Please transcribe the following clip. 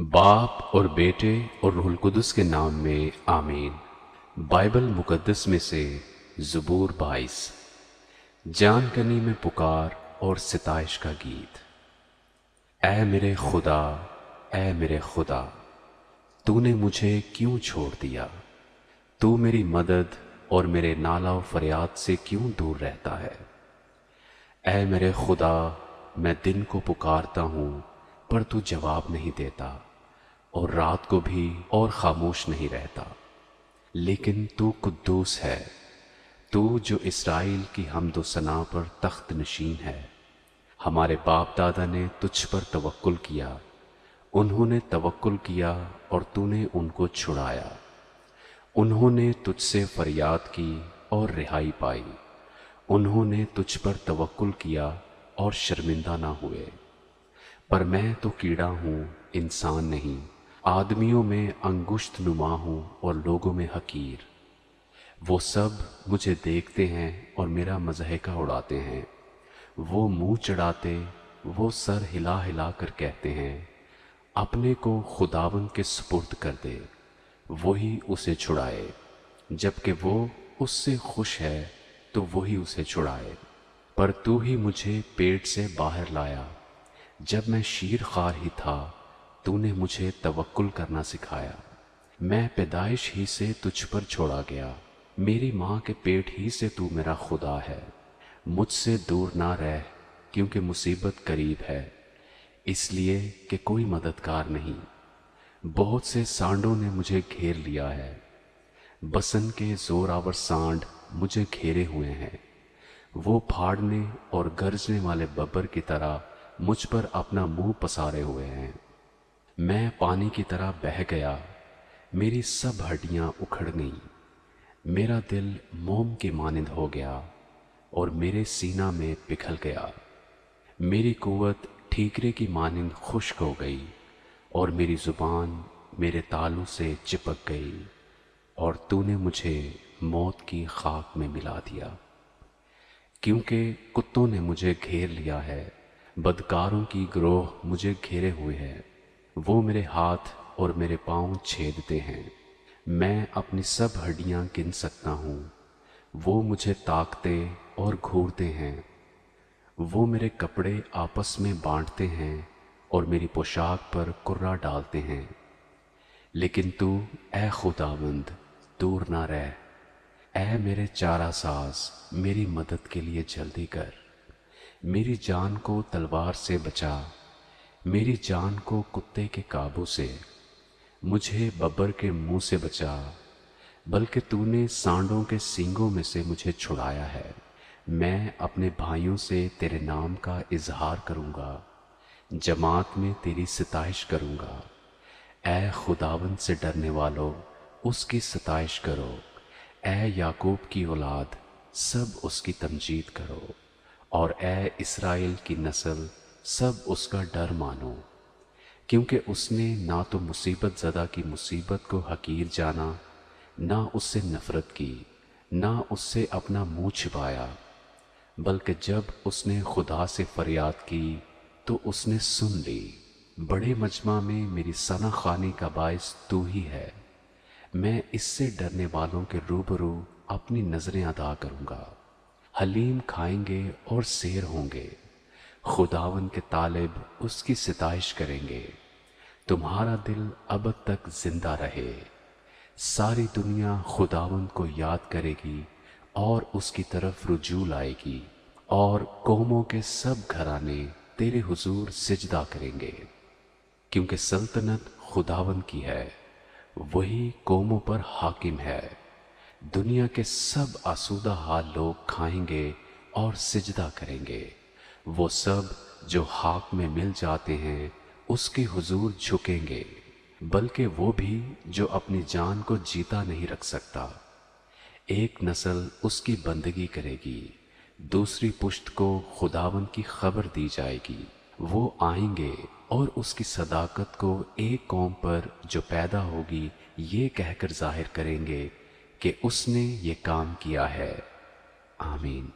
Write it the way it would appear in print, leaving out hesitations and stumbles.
बाप और बेटे और रूहुल कुदस के नाम में आमीन। बाइबल मुकद्दस में से ज़बूर 22। जान कनी में पुकार और सिताइश का गीत। ऐ मेरे खुदा, ऐ मेरे खुदा, तूने मुझे क्यों छोड़ दिया? तू मेरी मदद और मेरे नाला और फरियाद से क्यों दूर रहता है? ऐ मेरे खुदा, मैं दिन को पुकारता हूँ पर तू जवाब नहीं देता, और रात को भी और खामोश नहीं रहता। लेकिन तू कुद्दूस है, तू जो इस्राएल की हम्दो सना पर तख्त नशीन है। हमारे बाप दादा ने तुझ पर तवक्कुल किया, उन्होंने तवक्कुल किया और तूने उनको छुड़ाया। उन्होंने तुझसे फरियाद की और रिहाई पाई। उन्होंने तुझ पर तवक्कुल किया और शर्मिंदा ना हुए। पर मैं तो कीड़ा हूँ, इंसान नहीं, आदमियों में अंगुश्त नुमा हूँ और लोगों में हकीर। वो सब मुझे देखते हैं और मेरा मज़हका उड़ाते हैं। वो मुंह चढ़ाते, वो सर हिला हिला कर कहते हैं, अपने को खुदावंद के सुपुर्द कर दे, वही उसे छुड़ाए। जबकि वो उससे खुश है तो वही उसे छुड़ाए। पर तू ही मुझे पेट से बाहर लाया, जब मैं शीर खार ही था तूने मुझे तवक्कुल करना सिखाया। मैं पैदाइश ही से तुझ पर छोड़ा गया, मेरी माँ के पेट ही से तू मेरा खुदा है। मुझसे दूर ना रह, क्योंकि मुसीबत करीब है, इसलिए कि कोई मददगार नहीं। बहुत से सांडों ने मुझे घेर लिया है, बसन के जोरावर सांड मुझे घेरे हुए हैं। वो फाड़ने और गरजने वाले बब्बर की तरह मुझ पर अपना मुंह पसारे हुए हैं। मैं पानी की तरह बह गया, मेरी सब हड्डियां उखड़ गईं। मेरा दिल मोम के मानिंद हो गया और मेरे सीना में पिघल गया। मेरी कुव्वत ठीकरे की मानिंद खुश्क हो गई और मेरी जुबान मेरे तालू से चिपक गई, और तूने मुझे मौत की खाक में मिला दिया। क्योंकि कुत्तों ने मुझे घेर लिया है, बदकारों की ग्रोह मुझे घेरे हुए है। वो मेरे हाथ और मेरे पांव छेदते हैं। मैं अपनी सब हड्डियां गिन सकता हूँ। वो मुझे ताकते और घूरते हैं। वो मेरे कपड़े आपस में बांटते हैं और मेरी पोशाक पर कुर्रा डालते हैं। लेकिन तू ऐ खुदावंद दूर ना रह। ऐ मेरे चारा साज, मेरी मदद के लिए जल्दी कर। मेरी जान को तलवार से बचा, मेरी जान को कुत्ते के काबू से। मुझे बब्बर के मुंह से बचा, बल्कि तूने सांडों के सींगों में से मुझे छुड़ाया है। मैं अपने भाइयों से तेरे नाम का इजहार करूंगा, जमात में तेरी सिताइश करूंगा। ऐ खुदावंद से डरने वालों, उसकी सिताइश करो। ऐ याकूब की औलाद, सब उसकी तमजीद करो। और ऐ इस्राएल की नस्ल, सब उसका डर मानो। क्योंकि उसने ना तो मुसीबत ज़दा की मुसीबत को हकीर जाना, ना उससे नफरत की, ना उससे अपना मुंह छिपाया। बल्कि जब उसने खुदा से फरियाद की तो उसने सुन ली। बड़े मजमा में मेरी सना खानी का बायस तू ही है। मैं इससे डरने वालों के रूबरू अपनी नजरें अदा करूंगा। हलीम खाएंगे और सेर होंगे, खुदावन के तालिब उसकी सिताइश करेंगे। तुम्हारा दिल अब तक जिंदा रहे। सारी दुनिया खुदावन को याद करेगी और उसकी तरफ रुजू लाएगी, और कौमों के सब घराने तेरे हुजूर सिजदा करेंगे। क्योंकि सल्तनत खुदावन की है, वही कौमों पर हाकिम है। दुनिया के सब आसूदा हाल लोग खाएंगे और सिजदा करेंगे। वो सब जो हाक में मिल जाते हैं उसके हुजूर झुकेंगे, बल्कि वो भी जो अपनी जान को जीता नहीं रख सकता। एक नस्ल उसकी बंदगी करेगी, दूसरी पुश्त को खुदावन की खबर दी जाएगी। वो आएंगे और उसकी सदाकत को एक कौम पर जो पैदा होगी ये कहकर जाहिर करेंगे कि उसने ये काम किया है। आमीन।